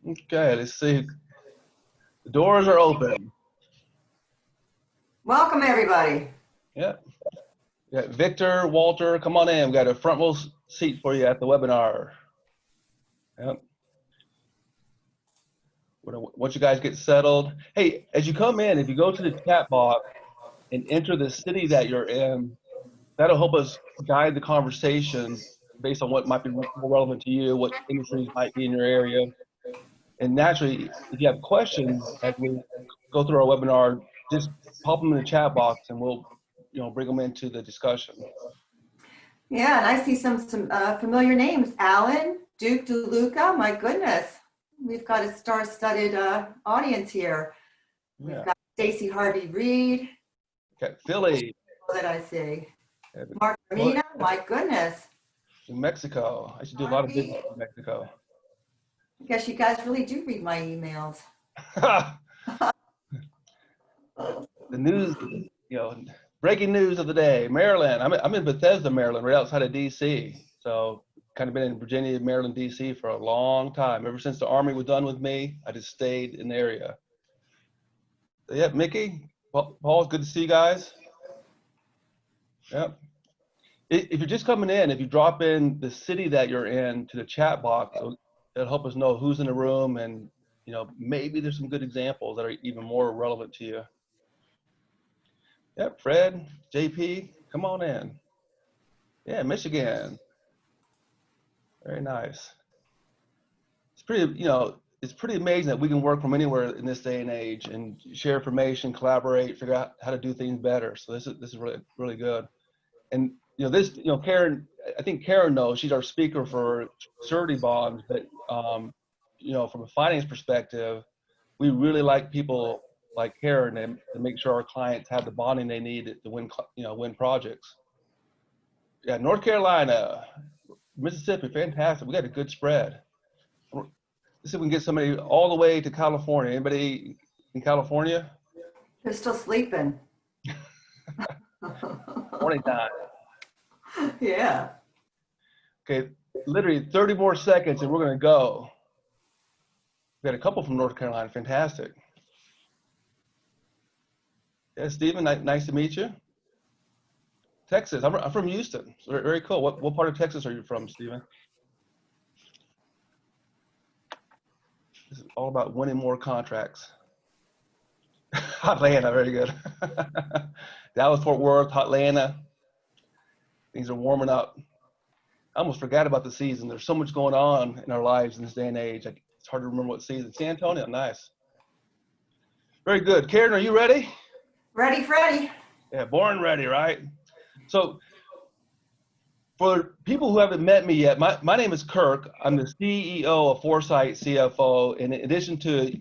Okay, let's see. The doors are open. Welcome, everybody. Yep. Yeah, Victor, Walter, come on in. We got a front row seat for you at the webinar. Yep. Once you guys get settled, hey, as you come in, if you go to the chat box and enter the city that you're in, that'll help us guide the conversation based on what might be more relevant to you, what industries might be in your area. And naturally, if you have questions as we go through our webinar, just pop them in the chat box and we'll bring them into the discussion. Yeah, and I see some familiar names. Alan, Duke DeLuca, my goodness. We've got a star-studded audience here. We've got Stacy Harvey-Reed. Okay, Philly. What did I see? Mark Arena, my goodness. In Mexico. I should do a lot of business in Mexico. I guess you guys really do read my emails. The news, breaking news of the day. Maryland. I'm in Bethesda, Maryland, right outside of DC. So kind of been in Virginia, Maryland, DC for a long time. Ever since the Army was done with me, I just stayed in the area. So, yeah, Mickey, Paul, good to see you guys. Yep. If you're just coming in, if you drop in the city that you're in to the chat box, it'll help us know who's in the room, and maybe there's some good examples that are even more relevant to you. Yep, Fred, JP, come on in. Yeah, Michigan. Very nice. It's pretty amazing that we can work from anywhere in this day and age and share information, collaborate, figure out how to do things better. So this is really, really good. And Karen, I think Karen knows, she's our speaker for surety bonds, but from a finance perspective, we really like people like Karen to make sure our clients have the bonding they need to win projects. Yeah, North Carolina, Mississippi, fantastic. We got a good spread. Let's see if we can get somebody all the way to California. Anybody in California? They're still sleeping. Morning time. Yeah. Okay, literally 30 more seconds and we're going to go. We got a couple from North Carolina. Fantastic. Yeah, Stephen, nice to meet you. Texas. I'm from Houston. So very cool. What part of Texas are you from, Stephen? This is all about winning more contracts. Atlanta, very good. Dallas, Fort Worth, Atlanta. Things are warming up. I almost forgot about the season. There's so much going on in our lives in this day and age. It's hard to remember what season. San Antonio, nice. Very good. Karen, are you ready? Ready, Freddie. Yeah, born ready, right? So for people who haven't met me yet, my name is Kirk. I'm the CEO of Foresight CFO. And in addition to,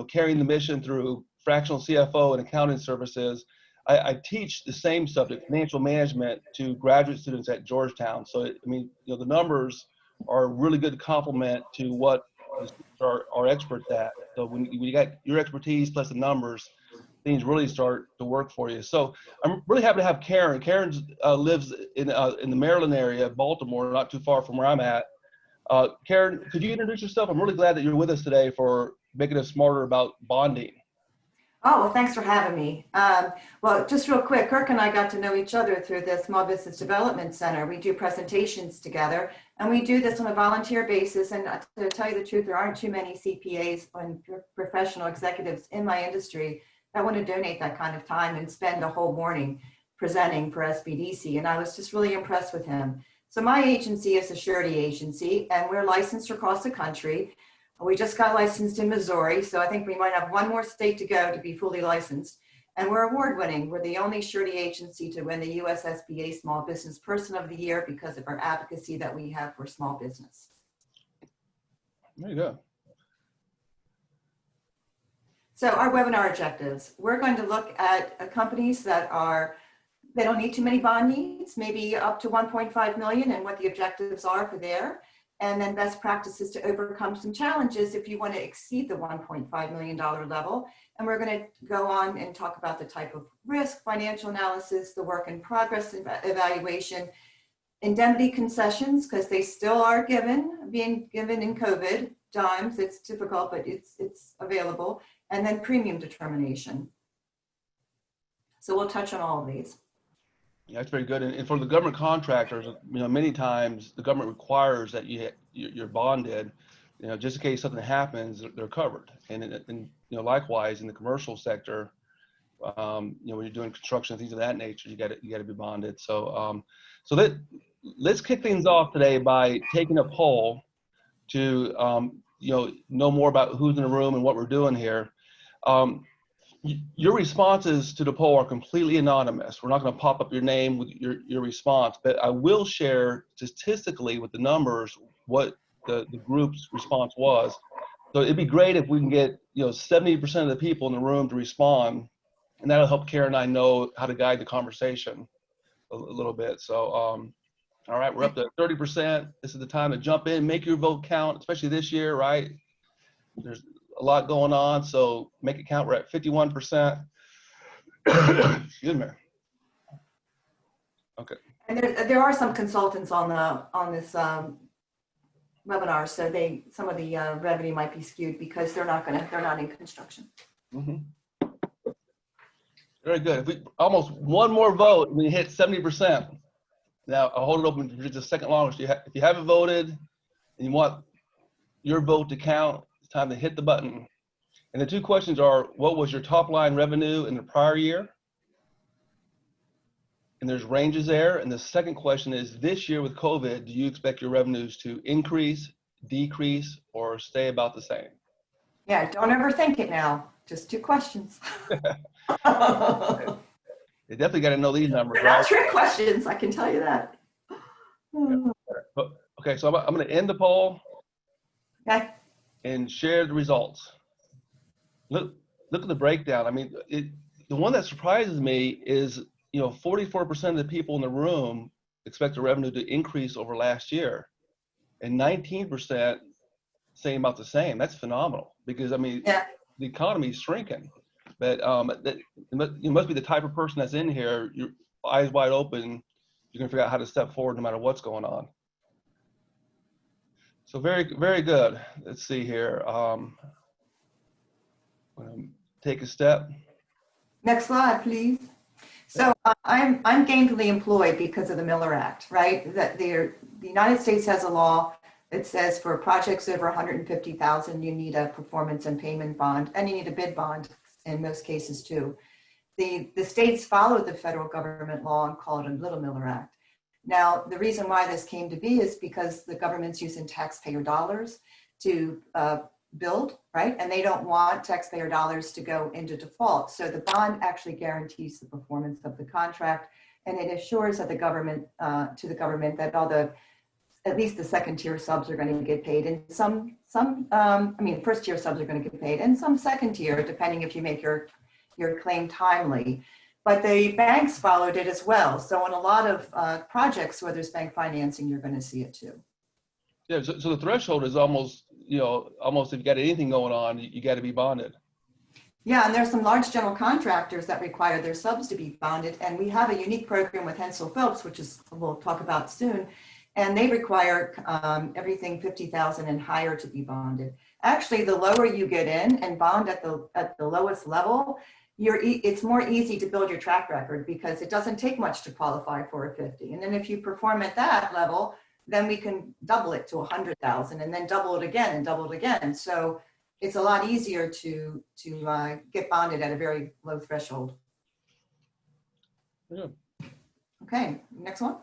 carrying the mission through fractional CFO and accounting services, I teach the same subject, financial management, to graduate students at Georgetown. So, the numbers are a really good complement to what the students are experts at. So when you got your expertise plus the numbers, things really start to work for you. So I'm really happy to have Karen. Karen lives in the Maryland area, Baltimore, not too far from where I'm at. Karen, could you introduce yourself? I'm really glad that you're with us today for making us smarter about bonding. Oh, well, thanks for having me. Well, just real quick, Kirk and I got to know each other through the Small Business Development Center. We do presentations together, and we do this on a volunteer basis. And to tell you the truth, there aren't too many CPAs and professional executives in my industry that want to donate that kind of time and spend a whole morning presenting for SBDC. And I was just really impressed with him. So my agency is a surety agency, and we're licensed across the country. We just got licensed in Missouri, so I think we might have one more state to go to be fully licensed. And we're award-winning. We're the only surety agency to win the USSBA Small Business Person of the Year because of our advocacy that we have for small business. There you go. So our webinar objectives, we're going to look at companies that they don't need too many bond needs, maybe up to 1.5 million, and what the objectives are for there. And then best practices to overcome some challenges if you want to exceed the $1.5 million level. And we're going to go on and talk about the type of risk, financial analysis, the work in progress evaluation, indemnity concessions, because they still are being given in COVID, times. It's difficult, but it's available. And then premium determination. So we'll touch on all of these. Yeah, that's very good. And for the government contractors, many times the government requires that you're bonded, just in case something happens, they're covered. And likewise in the commercial sector, when you're doing construction, things of that nature, you got to be bonded. So, let's kick things off today by taking a poll to, know more about who's in the room and what we're doing here. Your responses to the poll are completely anonymous. We're not going to pop up your name with your response, but I will share statistically with the numbers what the group's response was. So it'd be great if we can get 70% of the people in the room to respond, and that'll help Karen and I know how to guide the conversation a little bit. So all right, we're up to 30%. This is the time to jump in, make your vote count, especially this year, right? There's a lot going on, so make it count. We're at 51%. Excuse me. Okay. And there are some consultants on this webinar, so some of the revenue might be skewed because they're not in construction. Mm-hmm. Very good. If we almost one more vote, we hit 70%. Now I'll hold it open for just a second longer. So if you haven't voted and you want your vote to count, it's time to hit the button. And the two questions are, what was your top line revenue in the prior year? And there's ranges there. And the second question is, this year with COVID, do you expect your revenues to increase, decrease, or stay about the same? Yeah, don't overthink it now. Just two questions. You definitely got to know these numbers, They're right? not trick questions, I can tell you that. Okay, so I'm going to end the poll. Okay. And share the results. Look at the breakdown. I mean, the one that surprises me is 44% of the people in the room expect the revenue to increase over last year, and 19% saying about the same. That's phenomenal because the economy is shrinking. But you must be the type of person that's in here. Your eyes wide open. You're gonna figure out how to step forward no matter what's going on. So very, very good. Let's see here. I'm gonna take a step. Next slide, please. So I'm gainfully employed because of the Miller Act, right? That the United States has a law that says for projects over 150,000, you need a performance and payment bond, and you need a bid bond in most cases too. The states followed the federal government law and call it a Little Miller Act. Now, the reason why this came to be is because the government's using taxpayer dollars to build, right? And they don't want taxpayer dollars to go into default. So the bond actually guarantees the performance of the contract, and it assures that the government that at least the second tier subs are going to get paid, and first tier subs are going to get paid, and some second tier, depending if you make your claim timely. But the banks followed it as well. So in a lot of projects where there's bank financing, you're going to see it too. Yeah, so the threshold is almost if you got anything going on, you got to be bonded. Yeah, and there's some large general contractors that require their subs to be bonded. And we have a unique program with Hensel Phelps, which we'll talk about soon. And they require everything 50,000 and higher to be bonded. Actually, the lower you get in and bond at the lowest level, it's more easy to build your track record because it doesn't take much to qualify for a 50. And then if you perform at that level, then we can double it to 100,000 and then double it again and double it again. So it's a lot easier to get bonded at a very low threshold. Yeah. Okay, next one.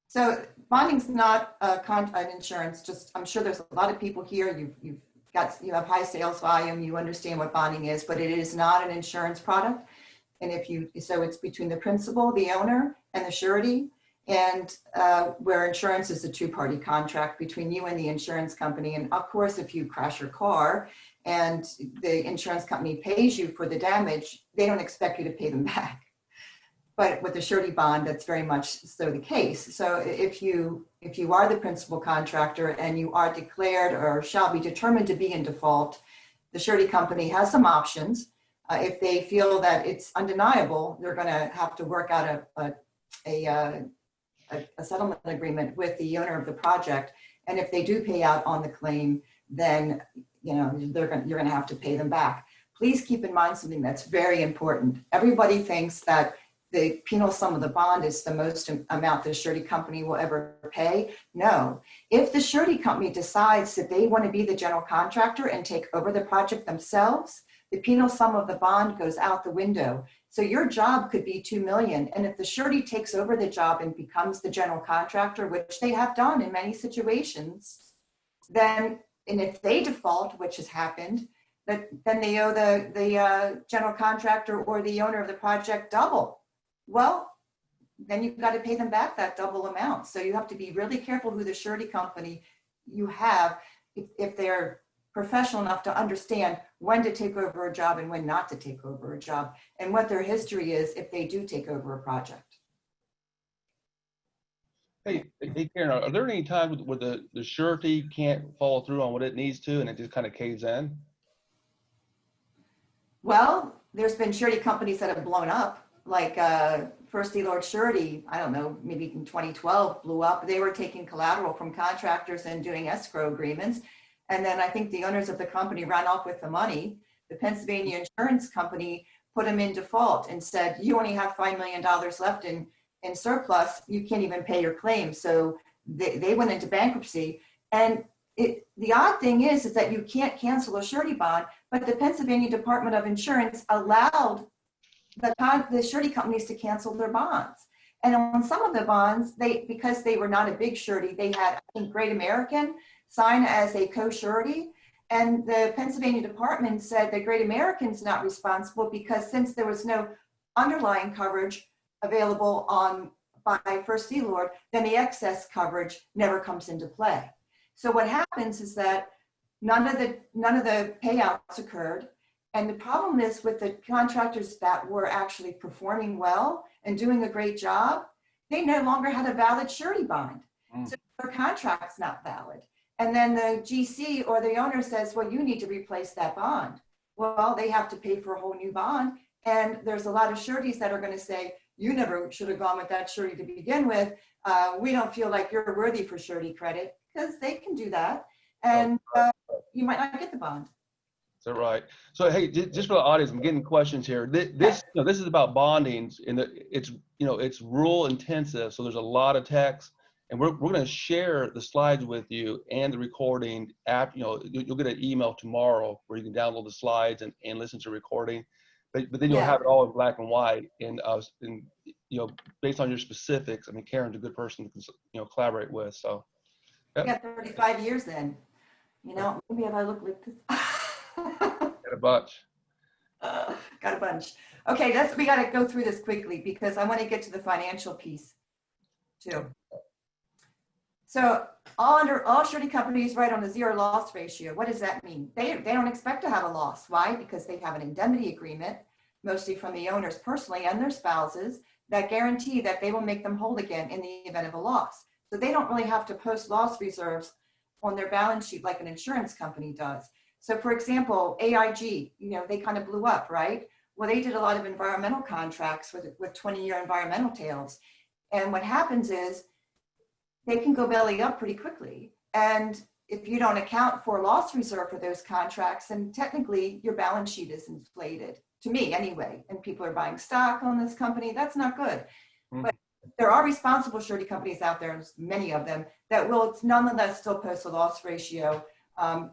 So bonding's not an insurance. Just I'm sure there's a lot of people here. You have high sales volume. You understand what bonding is, but it is not an insurance product. And so it's between the principal, the owner, and the surety. And where insurance is a two-party contract between you and the insurance company. And of course, if you crash your car and the insurance company pays you for the damage, they don't expect you to pay them back. But with the surety bond, that's very much so the case. So if you are the principal contractor and you are declared or shall be determined to be in default, the surety company has some options. If they feel that it's undeniable, they're going to have to work out a settlement agreement with the owner of the project, And if they do pay out on the claim, then you're going to have to pay them back. Please keep in mind something that's very important. Everybody thinks that the penal sum of the bond is the most amount the surety company will ever pay. No, if the surety company decides that they want to be the general contractor and take over the project themselves, the penal sum of the bond goes out the window. So your job could be $2 million. And if the surety takes over the job and becomes the general contractor, which they have done in many situations, then, and if they default, which has happened, then they owe the general contractor or the owner of the project double. Well, then you've got to pay them back that double amount. So you have to be really careful who the surety company you have, if they're professional enough to understand when to take over a job and when not to take over a job, and what their history is if they do take over a project. Hey Karen, are there any times where the surety can't follow through on what it needs to and it just kind of caves in? Well, there's been surety companies that have blown up, like First Lord Surety, I don't know, maybe in 2012 blew up. They were taking collateral from contractors and doing escrow agreements. And then I think the owners of the company ran off with the money. The Pennsylvania insurance company put them in default and said, you only have $5 million left in surplus. You can't even pay your claim. So they went into bankruptcy. And the odd thing is that you can't cancel a surety bond, but the Pennsylvania Department of Insurance allowed the surety companies to cancel their bonds. And on some of the bonds, because they were not a big surety, they had, I think, Great American sign as a co-surety. And the Pennsylvania Department said that Great American's not responsible because since there was no underlying coverage available by First Lord, then the excess coverage never comes into play. So what happens is that none of the payouts occurred. And the problem is with the contractors that were actually performing well and doing a great job, they no longer had a valid surety bond. So their contract's not valid. And then the GC or the owner says, well, you need to replace that bond. Well, they have to pay for a whole new bond. And there's a lot of sureties that are going to say, you never should have gone with that surety to begin with. We don't feel like you're worthy for surety credit, because they can do that. And you might not get the bond. Is that right? So, hey, just for the audience, I'm getting questions here. This is about bonding, and it's rule intensive. So there's a lot of text, and we're going to share the slides with you and the recording app. You'll get an email tomorrow where you can download the slides and listen to the recording. But then you'll have it all in black and white, and based on your specifics. I mean, Karen's a good person to collaborate with. So, yep. You got 35 years then. Maybe if I look like this. Got a bunch. Got a bunch. Okay, we got to go through this quickly because I want to get to the financial piece too. So all surety companies write on a zero loss ratio. What does that mean? They don't expect to have a loss. Why? Because they have an indemnity agreement, mostly from the owners personally and their spouses, that guarantee that they will make them whole again in the event of a loss. So they don't really have to post loss reserves on their balance sheet like an insurance company does. So for example, AIG, they kind of blew up, right? Well, they did a lot of environmental contracts with 20-year environmental tails. And what happens is they can go belly up pretty quickly. And if you don't account for loss reserve for those contracts, then technically your balance sheet is inflated, to me anyway. And people are buying stock on this company. That's not good. Mm-hmm. But there are responsible surety companies out there, and many of them, that will nonetheless still post a loss ratio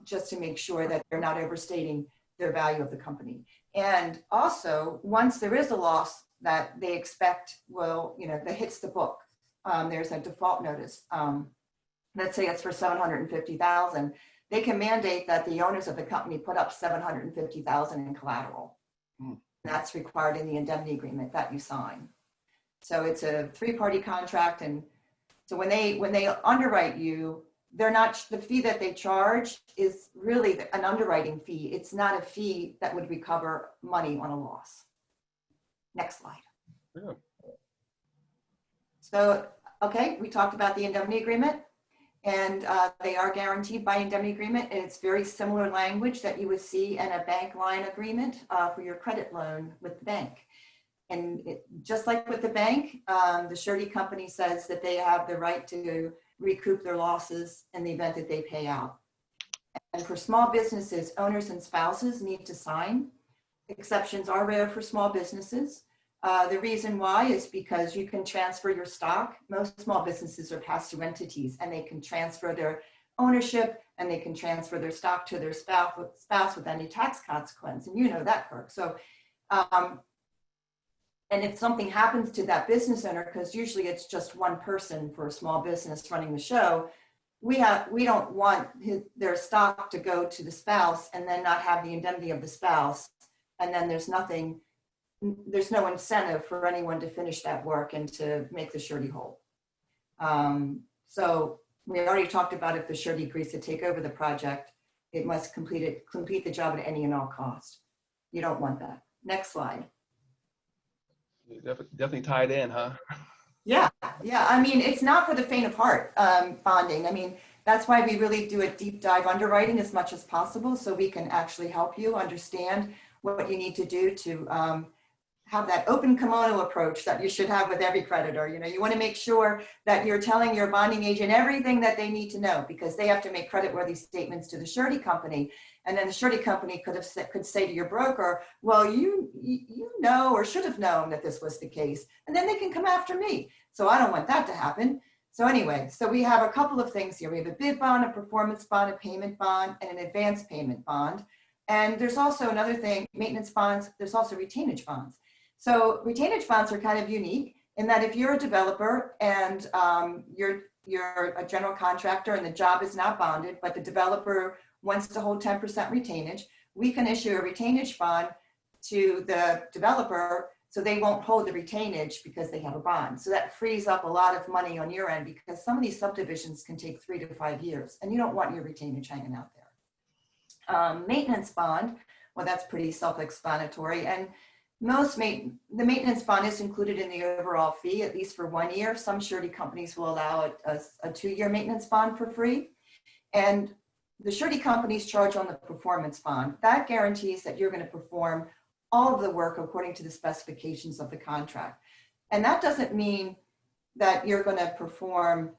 just to make sure that they're not overstating their value of the company. And also, once there is a loss that they expect that hits the book, there's a default notice. Let's say it's for $750,000. They can mandate that the owners of the company put up $750,000 in collateral. That's required in the indemnity agreement that you sign. So it's a three-party contract, and so when they underwrite you, the fee that they charge is really an underwriting fee. It's not a fee that would recover money on a loss. Next slide. Yeah. So, okay, we talked about the indemnity agreement, and they are guaranteed by indemnity agreement, and it's very similar language that you would see in a bank line agreement for your credit loan with the bank. And just like with the bank, the surety company says that they have the right to recoup their losses in the event that they pay out. And for small businesses, owners and spouses need to sign. Exceptions are rare for small businesses. The reason why is because you can transfer your stock. Most small businesses are pass-through entities, and they can transfer their ownership and they can transfer their stock to their spouse with any tax consequence. And you know that, Kirk. So, and if something happens to that business owner, because usually it's just one person for a small business running the show, we don't want their stock to go to the spouse and then not have the indemnity of the spouse. And then there's no incentive for anyone to finish that work and to make the surety whole. So we already talked about if the surety agrees to take over the project, it must complete the job at any and all cost. You don't want that. Next slide. Definitely tied in, huh? Yeah. I mean, it's not for the faint of heart, bonding. I mean, that's why we really do a deep dive underwriting as much as possible, so we can actually help you understand what you need to do to have that open kimono approach that you should have with every creditor. You know, you want to make sure that you're telling your bonding agent everything that they need to know, because they have to make creditworthy statements to the surety company. And then the surety company could say to your broker, well, you know, or should have known that this was the case. And then they can come after me. So I don't want that to happen. So anyway, so we have a couple of things here. We have a bid bond, a performance bond, a payment bond, and an advance payment bond. And there's also another thing, maintenance bonds, there's also retainage bonds. So retainage bonds are kind of unique in that if you're a developer and you're a general contractor and the job is not bonded, but the developer wants to hold 10% retainage, we can issue a retainage bond to the developer so they won't hold the retainage because they have a bond. So that frees up a lot of money on your end, because some of these subdivisions can take 3 to 5 years and you don't want your retainage hanging out there. Maintenance bond, well, that's pretty self-explanatory. And the maintenance bond is included in the overall fee, at least for 1 year. Some surety companies will allow a 2-year maintenance bond for free. And the surety companies charge on the performance bond. That guarantees that you're going to perform all of the work according to the specifications of the contract. And that doesn't mean that you're going to perform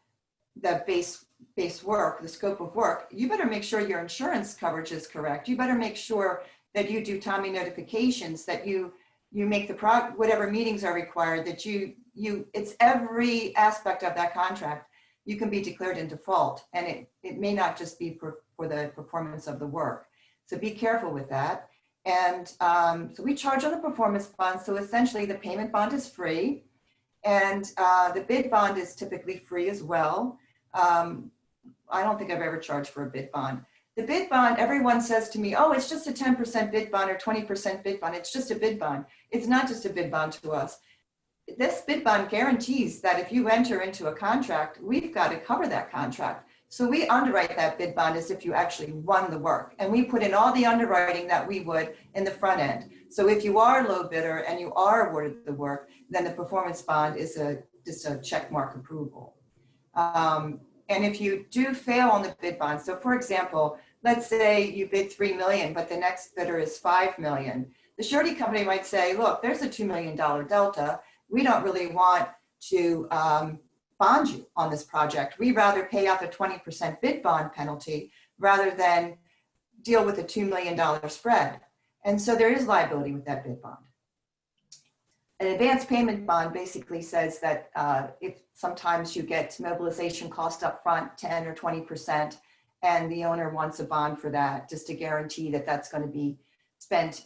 the base work, the scope of work. You better make sure your insurance coverage is correct. You better make sure that you do timely notifications, that you make whatever meetings are required, that it's every aspect of that contract. You can be declared in default, and it may not just be for the performance of the work. So be careful with that. And so we charge on the performance bond. So essentially the payment bond is free, and the bid bond is typically free as well. I don't think I've ever charged for a bid bond. The bid bond, everyone says to me, oh, it's just a 10% bid bond or 20% bid bond. It's just a bid bond. It's not just a bid bond to us. This bid bond guarantees that if you enter into a contract, we've got to cover that contract. So we underwrite that bid bond as if you actually won the work. And we put in all the underwriting that we would in the front end. So if you are a low bidder and you are awarded the work, then the performance bond is just a check mark approval. And if you do fail on the bid bond, so for example, let's say you bid 3 million, but the next bidder is 5 million. The surety company might say, look, there's a $2 million delta. We don't really want to bond you on this project. We'd rather pay out the 20% bid bond penalty rather than deal with a $2 million spread. And so there is liability with that bid bond. An advance payment bond basically says that if sometimes you get mobilization cost up front, 10 or 20%, and the owner wants a bond for that, just to guarantee that that's going to be spent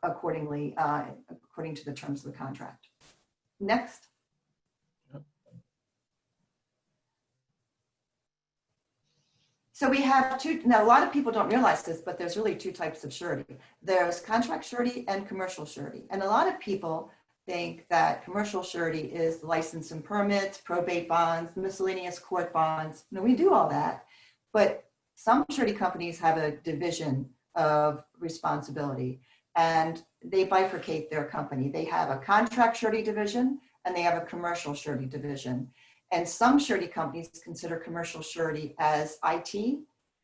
according to the terms of the contract. Next. So we have now a lot of people don't realize this, but there's really 2 types of surety. There's contract surety and commercial surety. And a lot of people think that commercial surety is license and permits, probate bonds, miscellaneous court bonds. No, we do all that, but some surety companies have a division of responsibility, and they bifurcate their company. They have a contract surety division and they have a commercial surety division. And some surety companies consider commercial surety as IT,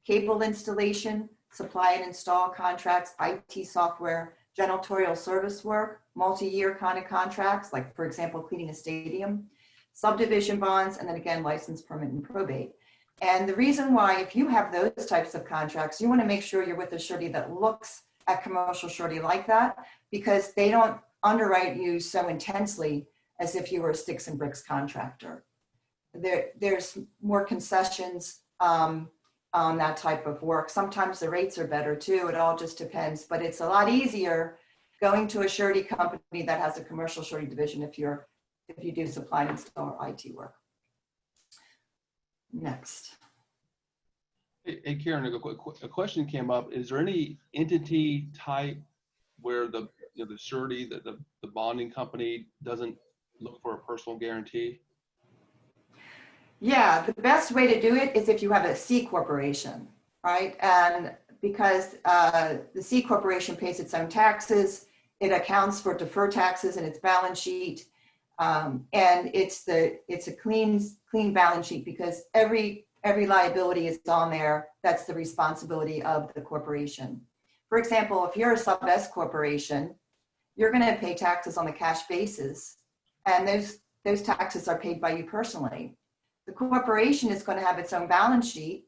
cable installation, supply and install contracts, IT software, janitorial service work, multi-year kind of contracts, like for example, cleaning a stadium. subdivision bonds, and then again, license, permit, and probate. And the reason why, if you have those types of contracts, you want to make sure you're with a surety that looks at commercial surety like that, because they don't underwrite you so intensely as if you were a sticks and bricks contractor. There's more concessions on that type of work. Sometimes the rates are better too. It all just depends, but it's a lot easier going to a surety company that has a commercial surety division if you do supply and install or IT work. Next. Hey Karen, a question came up. Is there any entity type where the surety, the bonding company doesn't look for a personal guarantee? Yeah, the best way to do it is if you have a C corporation, right? And because the C corporation pays its own taxes, it accounts for deferred taxes in its balance sheet, and it's a clean balance sheet because every liability is on there. That's the responsibility of the corporation. For example, if you're a sub S corporation, you're going to pay taxes on the cash basis, and those taxes are paid by you personally. The corporation is going to have its own balance sheet,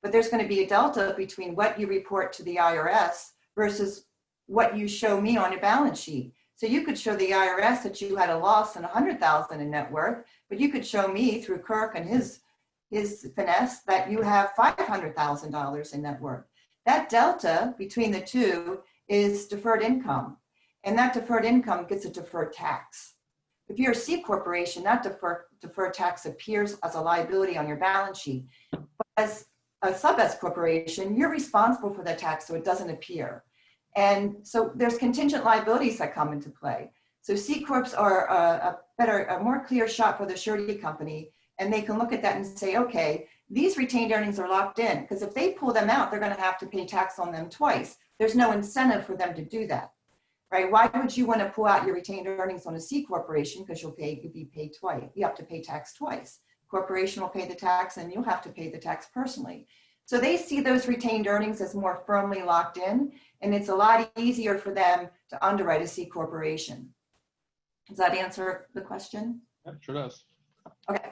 but there's going to be a delta between what you report to the IRS versus what you show me on your balance sheet. So you could show the IRS that you had a loss in $100,000 in net worth, but you could show me through Kirk and his finesse that you have $500,000 in net worth. That delta between the two is deferred income, and that deferred income gets a deferred tax. If you're a C corporation, that deferred tax appears as a liability on your balance sheet. But as a sub S corporation, you're responsible for the tax, so it doesn't appear. And so there's contingent liabilities that come into play. So C corps are a more clear shot for the surety company, and they can look at that and say, okay, these retained earnings are locked in, because if they pull them out, they're going to have to pay tax on them twice. There's no incentive for them to do that. Right? Why would you want to pull out your retained earnings on a C corporation? Because you'll be paid twice. You have to pay tax twice. Corporation will pay the tax and you'll have to pay the tax personally. So they see those retained earnings as more firmly locked in, and it's a lot easier for them to underwrite a C corporation. Does that answer the question? Yeah, sure does. Okay.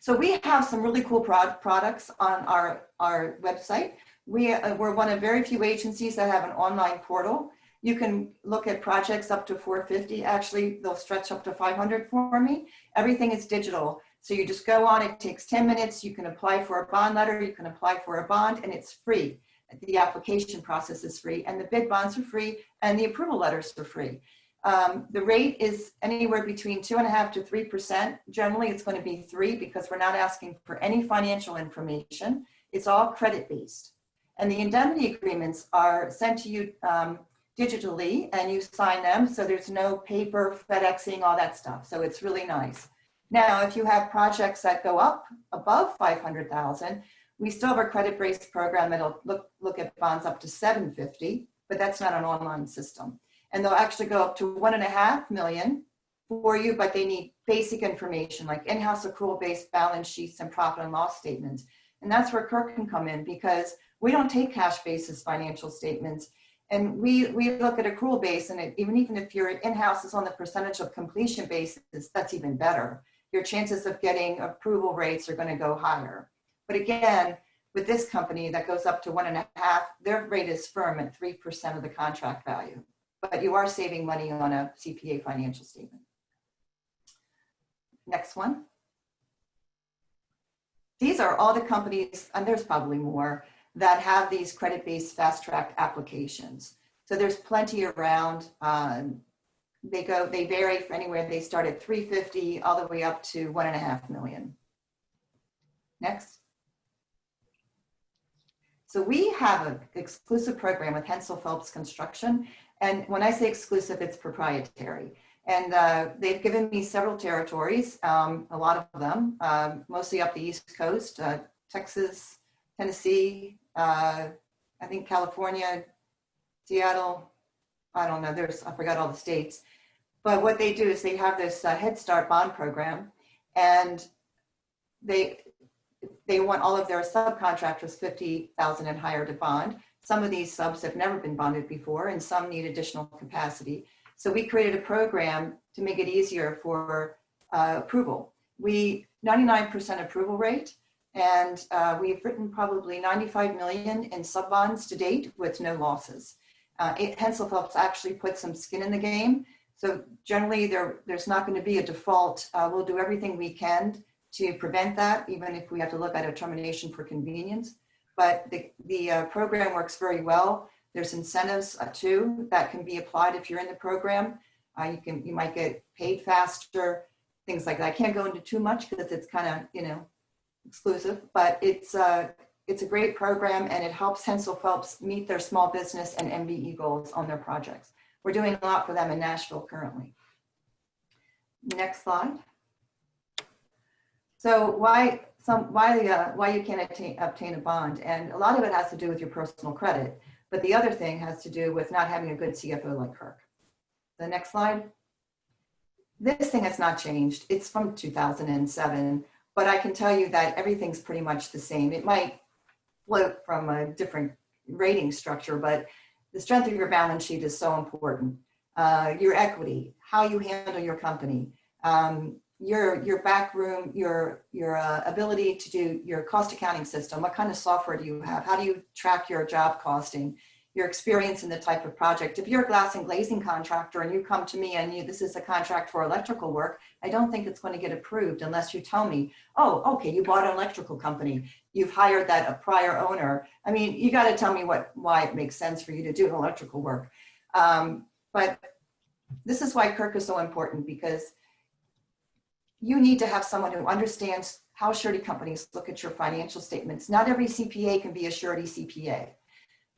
So we have some really cool products on our website. We're one of very few agencies that have an online portal. You can look at projects up to 450. Actually, they'll stretch up to 500 for me. Everything is digital. So you just go on, it takes 10 minutes. You can apply for a bond letter. You can apply for a bond, and it's free. The application process is free, and the bid bonds are free, and the approval letters are free. The rate is anywhere between 2.5% to 3%. Generally, it's going to be 3% because we're not asking for any financial information. It's all credit-based. And the indemnity agreements are sent to you digitally, and you sign them, so there's no paper, FedExing, all that stuff. So it's really nice. Now, if you have projects that go up above 500,000, we still have a credit-based program that'll look at bonds up to 750, but that's not an online system. And they'll actually go up to 1.5 million for you, but they need basic information like in-house accrual-based balance sheets and profit and loss statements. And that's where Kirk can come in, because we don't take cash basis financial statements. And we look at accrual base, and even if your in-house is on the percentage of completion basis, that's even better. Your chances of getting approval rates are going to go higher. But again, with this company that goes up to 1.5, their rate is firm at 3% of the contract value. But you are saving money on a CPA financial statement. Next one. These are all the companies, and there's probably more, that have these credit-based fast-track applications. So there's plenty around. They vary from anywhere. They start at 350 all the way up to 1.5 million. Next. So we have an exclusive program with Hensel Phelps Construction. And when I say exclusive, it's proprietary. And they've given me several territories, a lot of them, mostly up the East Coast, Texas, Tennessee, I think California, Seattle, I don't know, I forgot all the states. But what they do is they have this Head Start bond program, and they want all of their subcontractors 50,000 and higher to bond. Some of these subs have never been bonded before, and some need additional capacity. So we created a program to make it easier for approval. we 99% approval rate, and we've written probably 95 million in sub bonds to date with no losses. Hensel Phelps actually put some skin in the game. So generally there's not going to be a default. We'll do everything we can to prevent that, even if we have to look at a termination for convenience. But the program works very well. There's incentives too that can be applied if you're in the program. You might get paid faster, things like that. I can't go into too much because it's kind of, you know, exclusive, but it's a great program, and it helps Hensel Phelps meet their small business and MBE goals on their projects. We're doing a lot for them in Nashville currently. Next slide. So why you can't obtain a bond, and a lot of it has to do with your personal credit, but the other thing has to do with not having a good CFO like Kirk. The next slide. This thing has not changed. It's from 2007, but I can tell you that everything's pretty much the same. It might float from a different rating structure, but the strength of your balance sheet is so important. Your equity, how you handle your company, your back room, your ability to do your cost accounting system. What kind of software do you have? How do you track your job costing? Your experience in the type of project. If you're a glass and glazing contractor and you come to me and this is a contract for electrical work, I don't think it's going to get approved unless you tell me, oh, okay, you bought an electrical company, you've hired a prior owner. I mean, you got to tell me why it makes sense for you to do electrical work. But this is why Kirk is so important, because you need to have someone who understands how surety companies look at your financial statements. Not every CPA can be a surety CPA.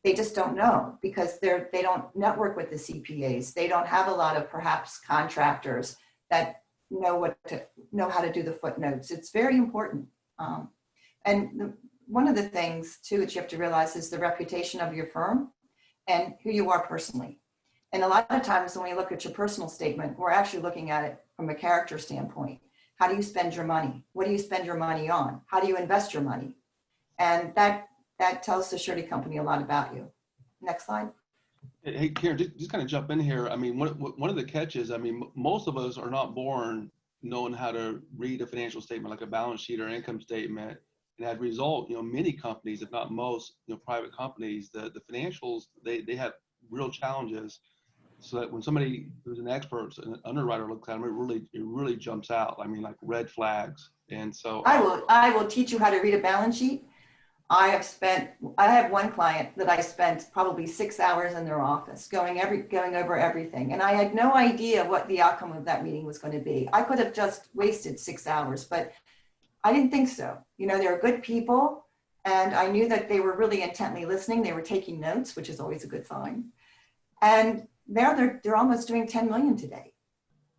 They just don't know, because they don't network with the CPAs. They don't have a lot of perhaps contractors that know how to do the footnotes. It's very important. One of the things too that you have to realize is the reputation of your firm and who you are personally. And a lot of times when we look at your personal statement, we're actually looking at it from a character standpoint. How do you spend your money? What do you spend your money on? How do you invest your money? And that tells the surety company a lot about you. Next slide. Hey, Karen, just kind of jump in here. I mean, one of the catches, I mean, most of us are not born knowing how to read a financial statement like a balance sheet or income statement. And as a result, you know, many companies, if not most, you know, private companies, the financials, they have real challenges. So that when somebody who's an expert, an underwriter looks at them, it really jumps out. I mean, like red flags. And so I will teach you how to read a balance sheet. I have one client that I spent probably 6 hours in their office going over everything. And I had no idea what the outcome of that meeting was going to be. I could have just wasted 6 hours, but I didn't think so. You know, they're good people. And I knew that they were really intently listening. They were taking notes, which is always a good sign. And they're almost doing 10 million today.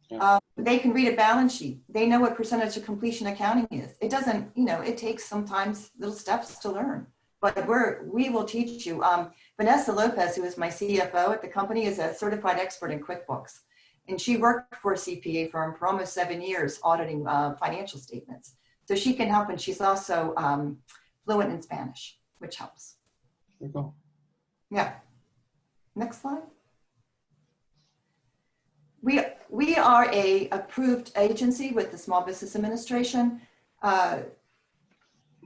Yeah. They can read a balance sheet. They know what percentage of completion accounting is. It doesn't, you know, it takes sometimes little steps to learn, but we will teach you. Vanessa Lopez, who is my CFO at the company, is a certified expert in QuickBooks. And she worked for a CPA firm for almost 7 years auditing financial statements. So she can help, and she's also fluent in Spanish, which helps. There you go. Yeah. Next slide. We are a approved agency with the Small Business Administration. So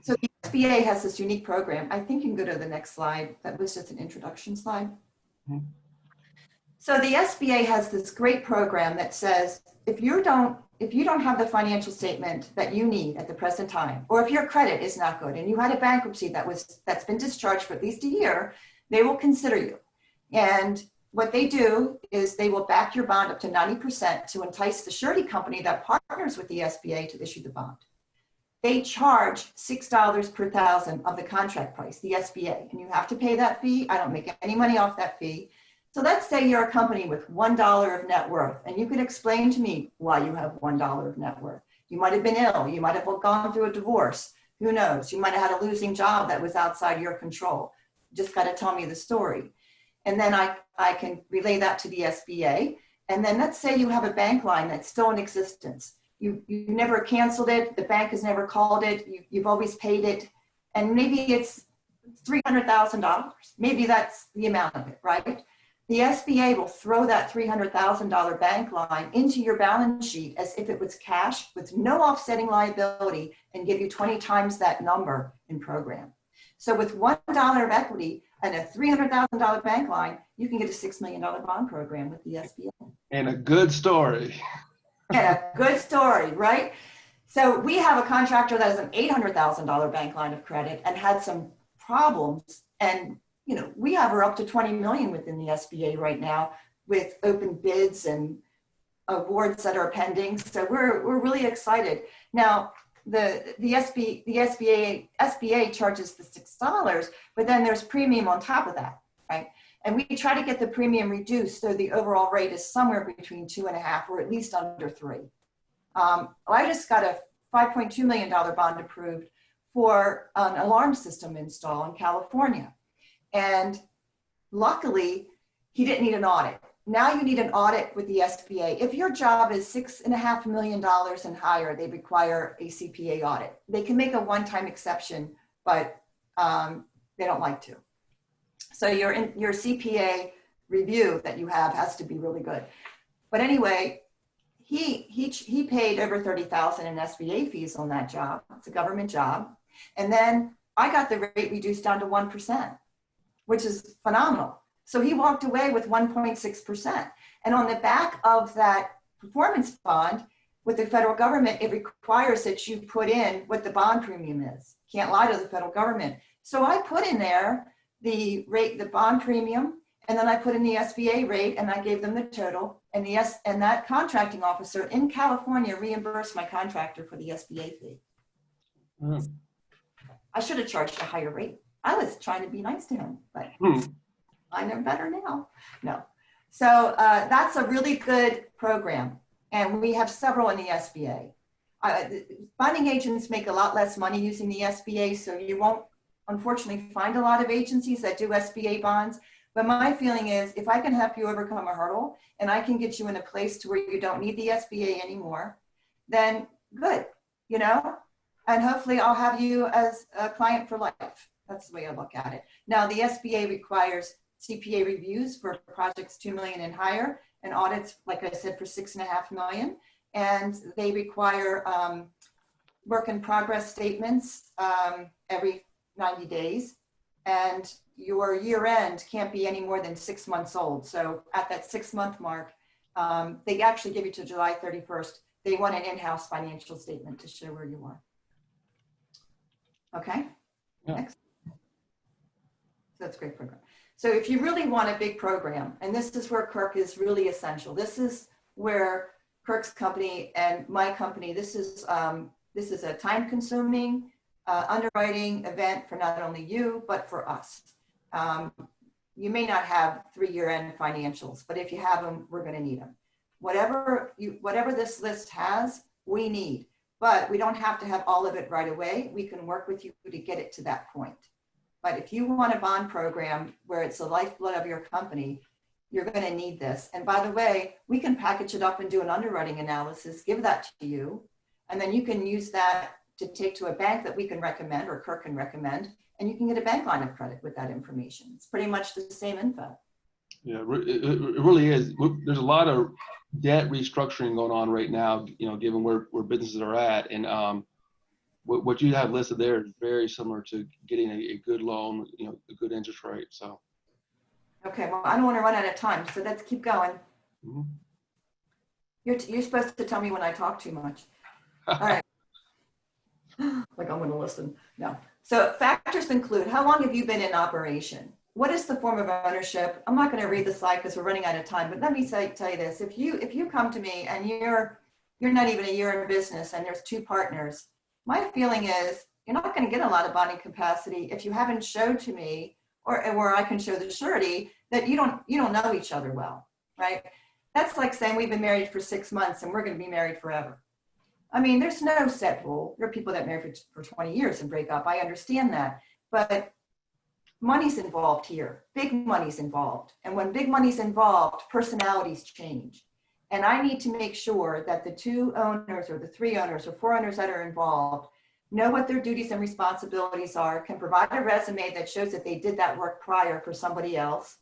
the SBA has this unique program. I think you can go to the next slide. That was just an introduction slide. Mm-hmm. So the SBA has this great program that says, if you don't have the financial statement that you need at the present time, or if your credit is not good and you had a bankruptcy that's been discharged for at least a year, they will consider you. And what they do is they will back your bond up to 90% to entice the surety company that partners with the SBA to issue the bond. They charge $6 per thousand of the contract price, the SBA, and you have to pay that fee. I don't make any money off that fee. So let's say you're a company with $1 of net worth, and you can explain to me why you have $1 of net worth. You might have been ill. You might have gone through a divorce. Who knows? You might have had a losing job that was outside your control. You just got to tell me the story. And then I can relay that to the SBA. And then let's say you have a bank line that's still in existence. You never canceled it. The bank has never called it. You've always paid it. And maybe it's $300,000. Maybe that's the amount of it, right? the SBA will throw that $300,000 bank line into your balance sheet as if it was cash with no offsetting liability and give you 20 times that number in program. So with $1 of equity and a $300,000 bank line, you can get a $6 million bond program with the SBA. And a good story. And a good story, right? So we have a contractor that has an $800,000 bank line of credit and had some problems. And, you know, we have her up to 20 million within the SBA right now with open bids and awards that are pending. So we're really excited. Now, the SBA charges the $6, but then there's premium on top of that, right? And we try to get the premium reduced so the overall rate is somewhere between 2.5 or at least under 3. I just got a $5.2 million bond approved for an alarm system install in California. And luckily, he didn't need an audit. Now you need an audit with the SBA. If your job is $6.5 million and higher, they require a CPA audit. They can make a one-time exception, but they don't like to. So your CPA review that you have has to be really good. But anyway, he paid over $30,000 in SBA fees on that job. It's a government job. And then I got the rate reduced down to 1%, which is phenomenal. So he walked away with 1.6%. And on the back of that performance bond with the federal government, it requires that you put in what the bond premium is. Can't lie to the federal government. So I put in there the rate, the bond premium, and then I put in the SBA rate and I gave them the total. And that contracting officer in California reimbursed my contractor for the SBA fee. Mm. I should have charged a higher rate. I was trying to be nice to him, but I know better now. No. So that's a really good program. And we have several in the SBA. Bonding agents make a lot less money using the SBA, so you won't, unfortunately, find a lot of agencies that do SBA bonds. But my feeling is if I can help you overcome a hurdle and I can get you in a place to where you don't need the SBA anymore, then good, you know? And hopefully I'll have you as a client for life. That's the way I look at it. Now, the SBA requires CPA reviews for projects 2 million and higher, and audits, like I said, for 6.5 million. And they require work in progress statements every 90 days. And your year end can't be any more than 6 months old. So at that 6-month mark, they actually give you to July 31st. They want an in-house financial statement to show where you are. Okay, yeah. Next. So that's a great program. So if you really want a big program, and this is where Kirk is really essential. This is where Kirk's company and my company, this is a time-consuming underwriting event for not only you, but for us. You may not have 3-year end financials, but if you have them, we're going to need them. Whatever this list has, we need. But we don't have to have all of it right away. We can work with you to get it to that point. But if you want a bond program where it's the lifeblood of your company, you're going to need this. And by the way, we can package it up and do an underwriting analysis, give that to you, and then you can use that to take to a bank that we can recommend or Kirk can recommend, and you can get a bank line of credit with that information. It's pretty much the same info. Yeah, it really is. There's a lot of debt restructuring going on right now, you know, given where businesses are at. And what you have listed there is very similar to getting a good loan, you know, a good interest rate. So. Okay, well, I don't want to run out of time, so let's keep going. Mm-hmm. You're supposed to tell me when I talk too much. All right. Like I'm going to listen. No. So factors include, how long have you been in operation? What is the form of ownership? I'm not going to read the slide because we're running out of time, but let me tell you this. If you come to me and you're not even a year in business and there's 2 partners, my feeling is you're not going to get a lot of bonding capacity if you haven't showed to me or where I can show the surety that you don't know each other well, right? That's like saying we've been married for 6 months and we're going to be married forever. I mean, there's no set rule. There are people that marry for 20 years and break up. I understand that, but money's involved here. Big money's involved. And when big money's involved, personalities change. And I need to make sure that the 2 owners or the 3 owners or 4 owners that are involved know what their duties and responsibilities are, can provide a resume that shows that they did that work prior for somebody else,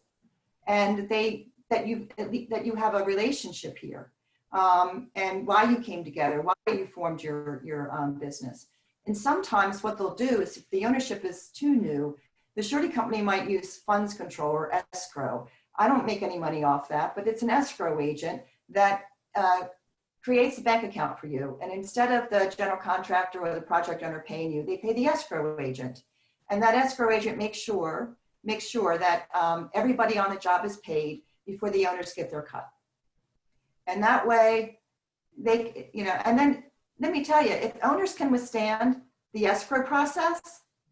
and that you have a relationship here, and why you came together, why you formed your business. And sometimes what they'll do is, if the ownership is too new, the surety company might use funds control or escrow. I don't make any money off that, but it's an escrow agent that creates a bank account for you. And instead of the general contractor or the project owner paying you, they pay the escrow agent. And that escrow agent makes sure that everybody on the job is paid before the owners get their cut. And that way, they, and then let me tell you, if owners can withstand the escrow process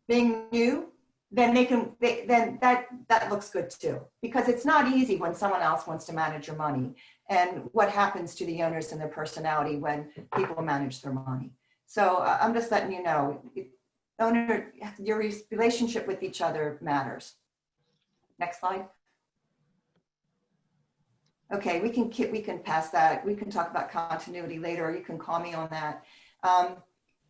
being new, then then that looks good too, because it's not easy when someone else wants to manage your money, and what happens to the owners and their personality when people manage their money. So I'm just letting you know, your relationship with each other matters. Next slide. Okay, we can pass that. We can talk about continuity later, or you can call me on that.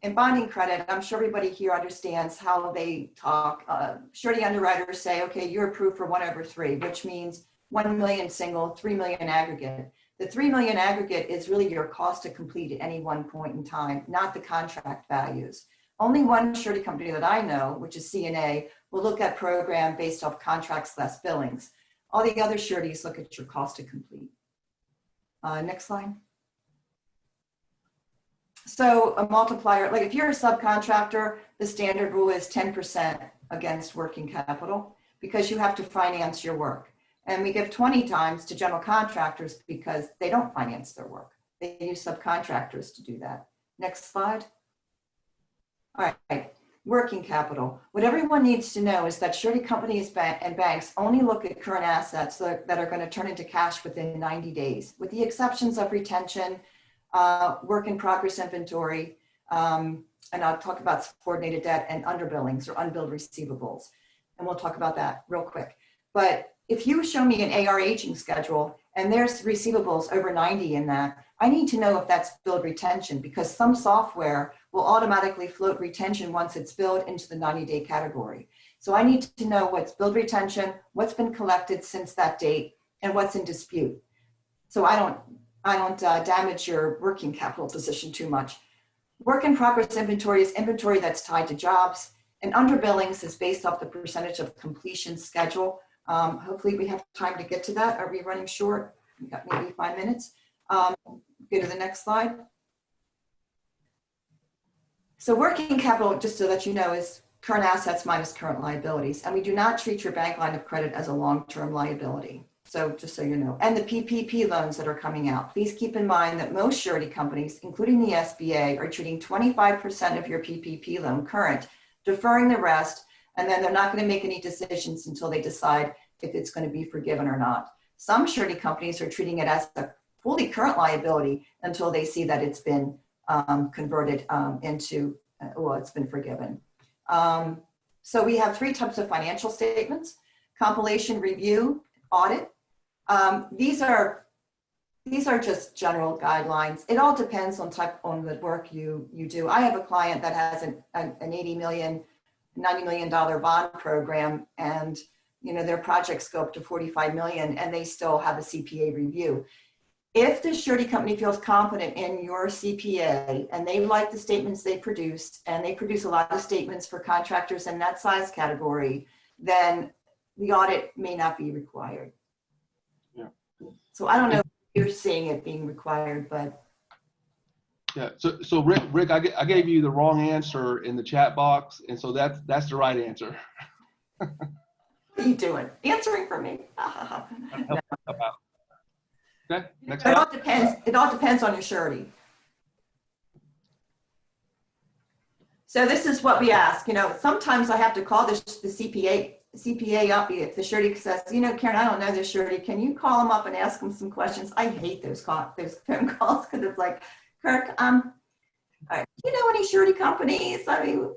In bonding credit, I'm sure everybody here understands how they talk. Surety underwriters say, okay, you're approved for 1/3, which means 1 million single, 3 million aggregate. The 3 million aggregate is really your cost to complete at any one point in time, not the contract values. Only one surety company that I know, which is CNA, will look at program based off contracts less billings. All the other sureties look at your cost to complete. Next slide. So a multiplier, like if you're a subcontractor, the standard rule is 10% against working capital, because you have to finance your work. And we give 20 times to general contractors because they don't finance their work. They use subcontractors to do that. Next slide. All right, working capital. What everyone needs to know is that surety companies and banks only look at current assets that are going to turn into cash within 90 days, with the exceptions of retention, work in progress inventory, and I'll talk about subordinated debt and underbillings or unbilled receivables. And we'll talk about that real quick. But if you show me an AR aging schedule and there's receivables over 90 in that, I need to know if that's billed retention, because some software will automatically float retention once it's billed into the 90-day category. So I need to know what's billed retention, what's been collected since that date, and what's in dispute. So I don't damage your working capital position too much. Work in progress inventory is inventory that's tied to jobs, and underbillings is based off the percentage of completion schedule. Hopefully we have time to get to that. Are we running short? We got maybe 5 minutes. Go to the next slide. So working capital, just to let you know, is current assets minus current liabilities. And we do not treat your bank line of credit as a long-term liability. So just so you know, and the PPP loans that are coming out, please keep in mind that most surety companies, including the SBA, are treating 25% of your PPP loan current, deferring the rest, and then they're not going to make any decisions until they decide if it's going to be forgiven or not. Some surety companies are treating it as a fully current liability until they see that it's been converted into, well, it's been forgiven. So we have 3 types of financial statements: compilation, review, audit. These are just general guidelines. It all depends on the work you do. I have a client that has an $80 million, $90 million bond program, and their projects go up to 45 million, and they still have a CPA review. If the surety company feels confident in your CPA and they like the statements they produce, and they produce a lot of statements for contractors in that size category, then the audit may not be required. Yeah. So I don't know if you're seeing it being required, but. Yeah. So Rick, I gave you the wrong answer in the chat box, and so that's the right answer. What are you doing? Answering for me? No. Okay. Next It all depends. It all depends on your surety. So this is what we ask. Sometimes I have to call the CPA up if the surety says, Karen, I don't know this surety. Can you call them up and ask them some questions? I hate those phone calls, because it's like, Kirk, do you know any surety companies? I mean,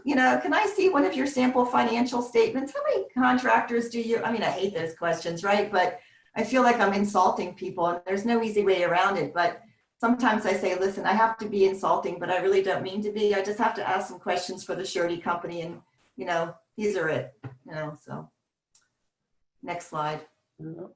can I see one of your sample financial statements? How many contractors do you? I mean, I hate those questions, right? But I feel like I'm insulting people, and there's no easy way around it. But sometimes I say, listen, I have to be insulting, but I really don't mean to be. I just have to ask some questions for the surety company, and these are it. So next slide. Yeah.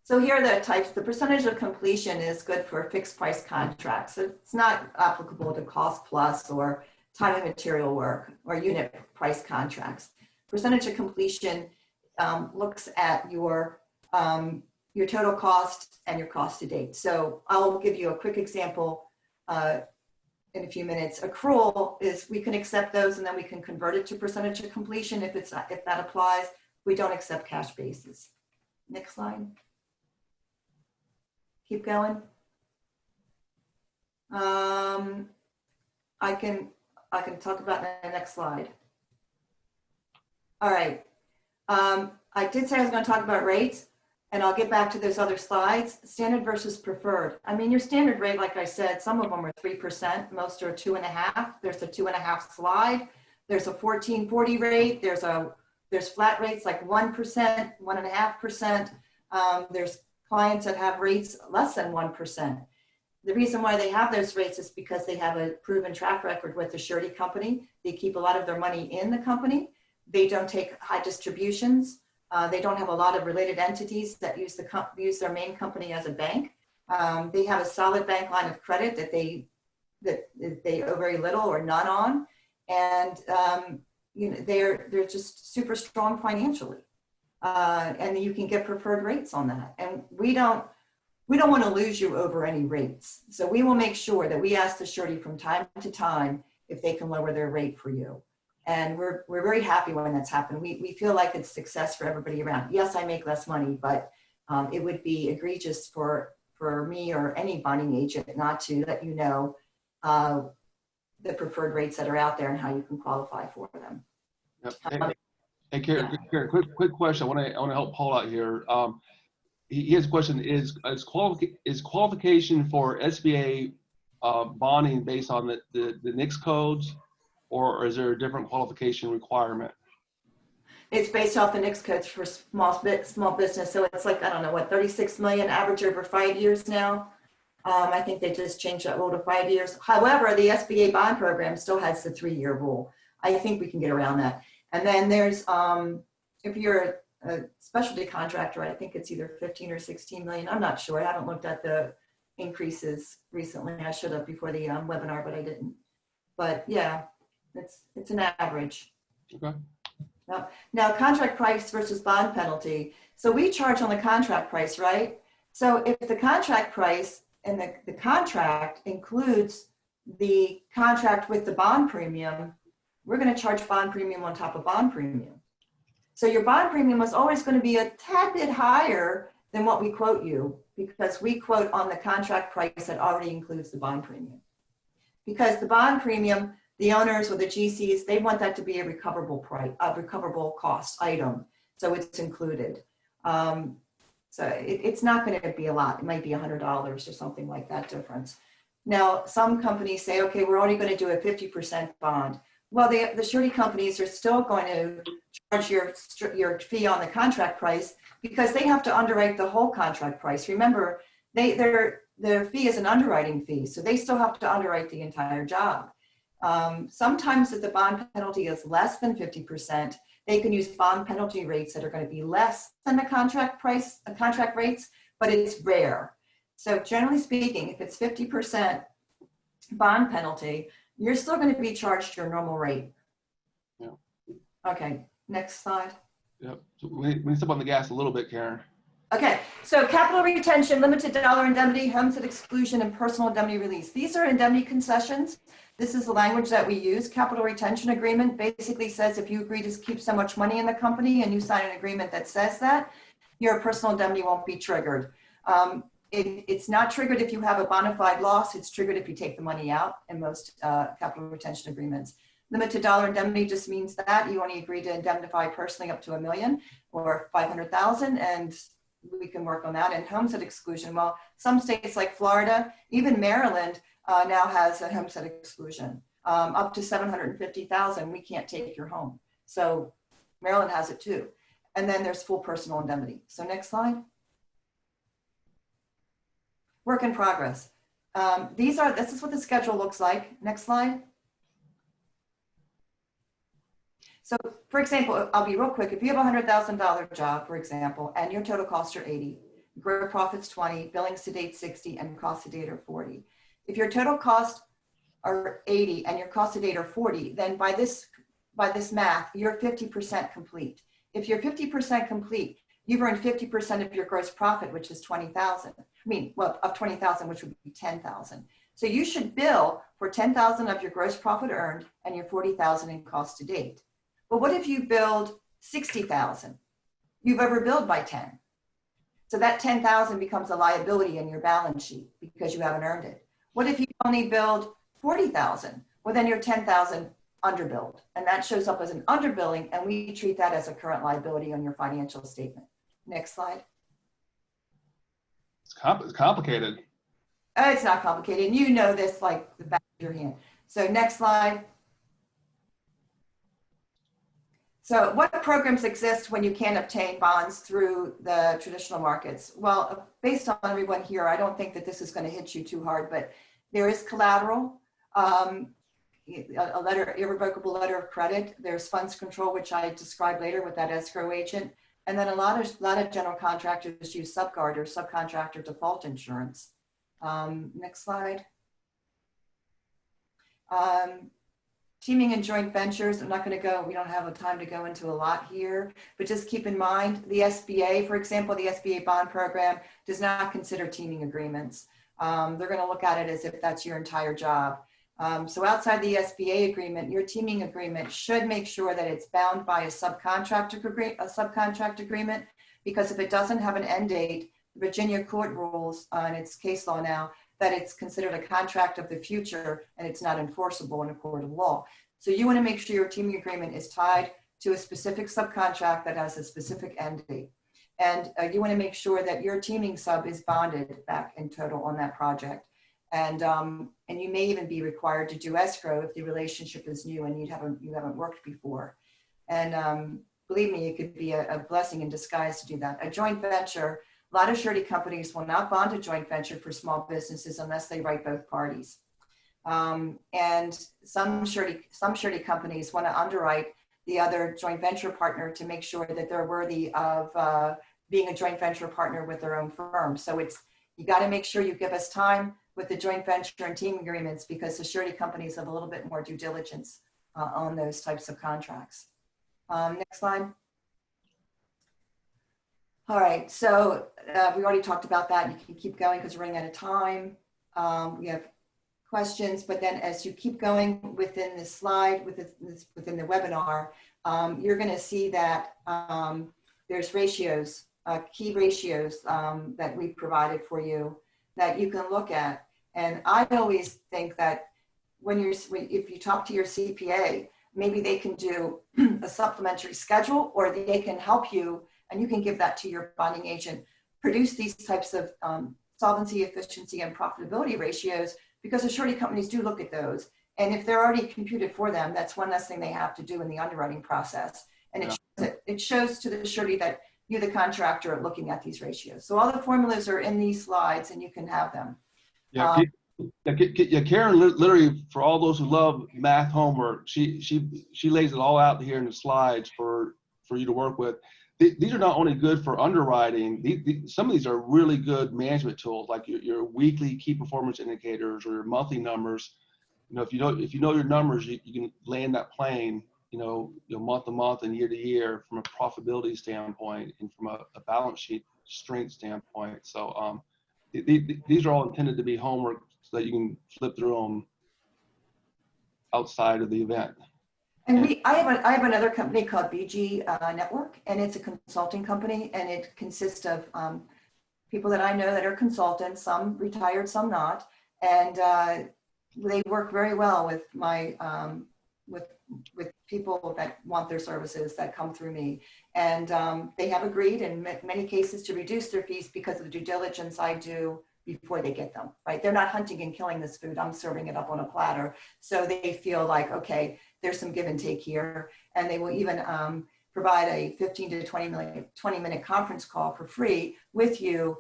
So here are the types. The percentage of completion is good for fixed price contracts. So it's not applicable to cost plus or time and material work or unit price contracts. Percentage of completion looks at your total cost and your cost to date. So I'll give you a quick example in a few minutes. Accrual is, we can accept those and then we can convert it to percentage of completion if that applies. We don't accept cash basis. Next slide. Keep going. I can talk about that in the next slide. All right. I did say I was going to talk about rates, and I'll get back to those other slides. Standard versus preferred. I mean, your standard rate, like I said, some of them are 3%, most are 2.5%. There's a 2.5 slide. There's a 1440 rate. There's flat rates like 1%, 1.5%. There's clients that have rates less than 1%. The reason why they have those rates is because they have a proven track record with the surety company. They keep a lot of their money in the company. They don't take high distributions. They don't have a lot of related entities that use their main company as a bank. They have a solid bank line of credit that they owe very little or none on, and they're just super strong financially. And you can get preferred rates on that. And we don't want to lose you over any rates. So we will make sure that we ask the surety from time to time if they can lower their rate for you. And we're very happy when that's happened. We feel like it's success for everybody around. Yes, I make less money, but it would be egregious for me or any bonding agent not to let you know the preferred rates that are out there and how you can qualify for them. Yep. Hey, Karen, quick question. I want to help Paul out here. He has a question: Is qualification for SBA bonding based on the NICS codes, or is there a different qualification requirement? It's based off the NICS codes for small business. So it's like, I don't know what, 36 million average over 5 years now. I think they just changed that rule to 5 years. However, the SBA bond program still has the 3-year rule. I think we can get around that. And then there's, if you're a specialty contractor, I think it's either 15 or 16 million. I'm not sure. I haven't looked at the increases recently. I should have before the webinar, but I didn't. But yeah, it's an average. Okay. Now, contract price versus bond penalty. So we charge on the contract price, right? So if the contract price and the contract includes the contract with the bond premium, we're going to charge bond premium on top of bond premium. So your bond premium is always going to be a tad bit higher than what we quote you, because we quote on the contract price that already includes the bond premium. Because the bond premium, the owners or the GCs, they want that to be a recoverable price, a recoverable cost item. So it's included. So it's not going to be a lot. It might be $100 or something like that difference. Now, some companies say, okay, we're only going to do a 50% bond. Well, the surety companies are still going to charge your fee on the contract price because they have to underwrite the whole contract price. Remember, their fee is an underwriting fee, so they still have to underwrite the entire job. Sometimes if the bond penalty is less than 50%, they can use bond penalty rates that are going to be less than the contract price, contract rates, but it's rare. So generally speaking, if it's 50% bond penalty, you're still going to be charged your normal rate. Yeah. Okay, next slide. Yep. So we step on the gas a little bit, Karen. Okay, so capital retention, limited dollar indemnity, homestead exclusion, and personal indemnity release. These are indemnity concessions. This is the language that we use. Capital retention agreement basically says if you agree to keep so much money in the company and you sign an agreement that says that, your personal indemnity won't be triggered. It's not triggered if you have a bona fide loss. It's triggered if you take the money out in most capital retention agreements. Limited dollar indemnity just means that you only agree to indemnify personally up to $1 million or $500,000, and we can work on that. And homestead exclusion, well, some states like Florida, even Maryland now has a homestead exclusion. Up to $750,000, we can't take your home. So Maryland has it too. And then there's full personal indemnity. So next slide. Work in progress. This is what the schedule looks like. Next slide. So for example, I'll be real quick. If you have a $100,000 job, for example, and your total costs are 80, gross profits 20, billings to date 60, and cost to date are 40. If your total costs are 80 and your cost to date are 40, then by this math, you're 50% complete. If you're 50% complete, you've earned 50% of your gross profit, which is 20,000. Of 20,000, which would be 10,000. So you should bill for 10,000 of your gross profit earned and your 40,000 in cost to date. But what if you billed 60,000? You've overbilled by 10. So that 10,000 becomes a liability in your balance sheet because you haven't earned it. What if you only billed 40,000? Well, then you're 10,000 underbilled, and that shows up as an underbilling, and we treat that as a current liability on your financial statement. Next slide. It's complicated. It's not complicated. You know this like the back of your hand. So next slide. So what programs exist when you can't obtain bonds through the traditional markets? Well, based on everyone here, I don't think that this is going to hit you too hard, but there is collateral, a irrevocable letter of credit. There's funds control, which I describe later with that escrow agent. And then a lot of general contractors use subguard or subcontractor default insurance. Next slide. Teaming and joint ventures, I'm not going to go, we don't have the time to go into a lot here, but just keep in mind the SBA, for example, the SBA bond program does not consider teaming agreements. They're going to look at it as if that's your entire job. So outside the SBA agreement, your teaming agreement should make sure that it's bound by a subcontract agreement, because if it doesn't have an end date, Virginia court rules on its case law now that it's considered a contract of the future and it's not enforceable in a court of law. So you want to make sure your teaming agreement is tied to a specific subcontract that has a specific end date. And you want to make sure that your teaming sub is bonded back in total on that project. And you may even be required to do escrow if the relationship is new and you haven't worked before. And believe me, it could be a blessing in disguise to do that. A joint venture, a lot of surety companies will not bond a joint venture for small businesses unless they write both parties. And some surety companies want to underwrite the other joint venture partner to make sure that they're worthy of being a joint venture partner with their own firm. So you got to make sure you give us time with the joint venture and team agreements, because the surety companies have a little bit more due diligence on those types of contracts. Next slide. All right, so we already talked about that. You can keep going because we're running out of time. We have questions, but then as you keep going within this slide, within the webinar, you're going to see that there's ratios, key ratios that we provided for you that you can look at. And I always think that if you talk to your CPA, maybe they can do a supplementary schedule, or they can help you, and you can give that to your bonding agent, produce these types of solvency, efficiency, and profitability ratios, because the surety companies do look at those. And if they're already computed for them, that's one less thing they have to do in the underwriting process. And it shows to the surety that you, the contractor, are looking at these ratios. So all the formulas are in these slides, and you can have them. Yeah, Karen literally, for all those who love math homework, she lays it all out here in the slides for you to work with. These are not only good for underwriting. Some of these are really good management tools, like your weekly key performance indicators or your monthly numbers. If you know your numbers, you can land that plane, month to month and year to year from a profitability standpoint and from a balance sheet strength standpoint. So these are all intended to be homework so that you can flip through them outside of the event. And I have another company called BG Network, and it's a consulting company, and it consists of people that I know that are consultants, some retired, some not, and they work very well with my with people that want their services that come through me, and they have agreed in many cases to reduce their fees because of the due diligence I do before they get them. Right? They're not hunting and killing this food. I'm serving it up on a platter, so they feel like, okay, there's some give and take here, and they will even provide a 15 to 20 minute conference call for free with you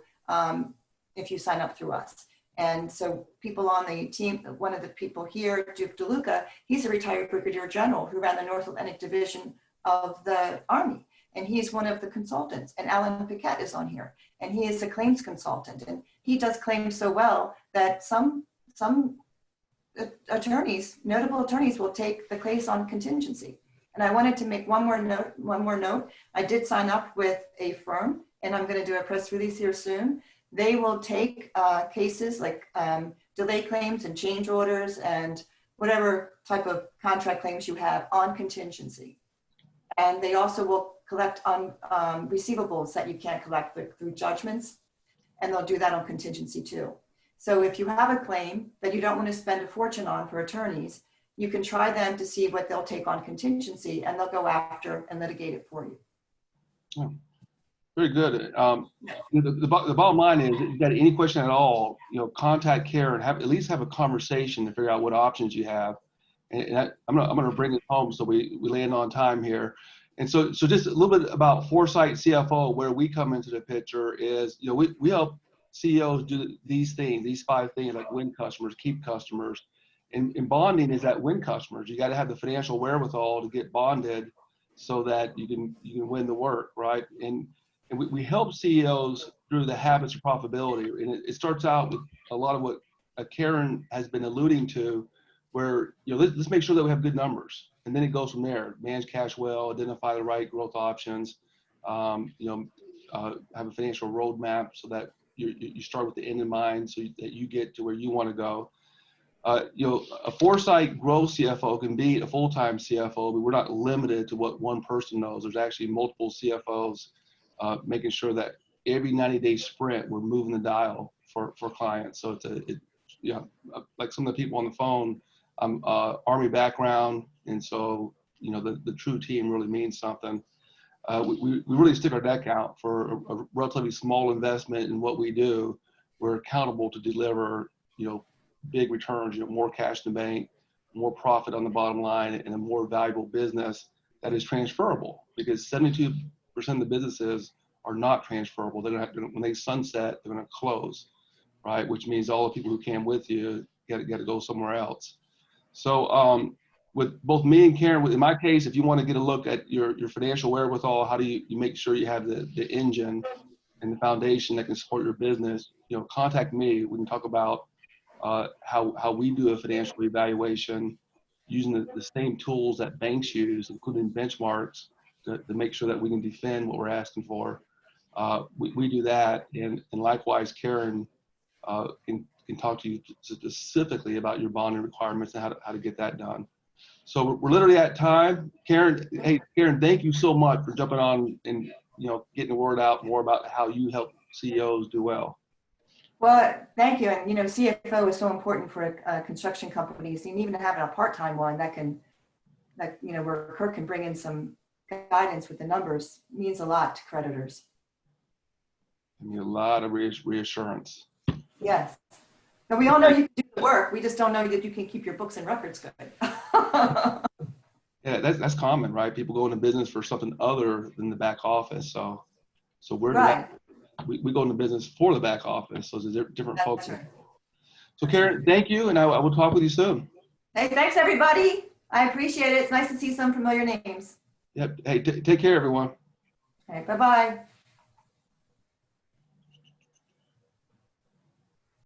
if you sign up through us. And so people on the team, one of the people here, Duke DeLuca, he's a retired brigadier general who ran the North Atlantic Division of the Army. And he's one of the consultants. And Alan Piquette is on here. And he is a claims consultant. And he does claims so well that some attorneys, notable attorneys, will take the case on contingency. And I wanted to make one more note. I did sign up with a firm, and I'm going to do a press release here soon. They will take cases like delay claims and change orders and whatever type of contract claims you have on contingency. And they also will collect on receivables that you can't collect through judgments, and they'll do that on contingency too. So if you have a claim that you don't want to spend a fortune on for attorneys, you can try them to see what they'll take on contingency, and they'll go after and litigate it for you. Oh, very good. The bottom line is, if you got any question at all, contact Karen, at least have a conversation to figure out what options you have. And I'm gonna bring it home so we land on time here. And so just a little bit about Foresight CFO, where we come into the picture is, we help CEOs do these things, these 5 things, like win customers, keep customers. And bonding is that win customers. You got to have the financial wherewithal to get bonded so that you can win the work, right? And we help CEOs through the habits of profitability. And it starts out with a lot of what Karen has been alluding to, where let's make sure that we have good numbers, and then it goes from there. Manage cash well, identify the right growth options, have a financial roadmap so that you start with the end in mind, so that you get to where you want to go. A Foresight growth CFO can be a full-time CFO, but we're not limited to what one person knows. There's actually multiple CFOs making sure that every 90-day sprint we're moving the dial for clients. So like some of the people on the phone, I'm Army background, and so the true team really means something. We really stick our neck out for a relatively small investment in what we do. We're accountable to deliver big returns, more cash in the bank, more profit on the bottom line, and a more valuable business that is transferable, because 72% of the businesses are not transferable. They're going to when they sunset, they're going to close, right? Which means all the people who came with you got to go somewhere else. So with both me and Karen, in my case, if you want to get a look at your financial wherewithal, how do you make sure you have the engine and the foundation that can support your business, contact me. We can talk about how we do a financial evaluation using the same tools that banks use, including benchmarks, to make sure that we can defend what we're asking for. We do that, and likewise, Karen can talk to you specifically about your bonding requirements and how to get that done. So we're literally at time. Karen, hey, Karen, thank you so much for jumping on and getting the word out more about how you help CEOs do well. Well, thank you. And CFO is so important for construction companies, and even having a part-time one where Kirk can bring in some guidance with the numbers means a lot to creditors. I mean, a lot of reassurance. Yes. And we all know you can do the work. We just don't know that you can keep your books and records good. Yeah, that's common, right? People go into business for something other than the back office. So we're right. We go into business for the back office. So there's different folks. Right. So Karen, thank you, and I will talk with you soon. Hey, thanks everybody. I appreciate it. It's nice to see some familiar names. Yep. Hey, take care, everyone. Okay, bye-bye.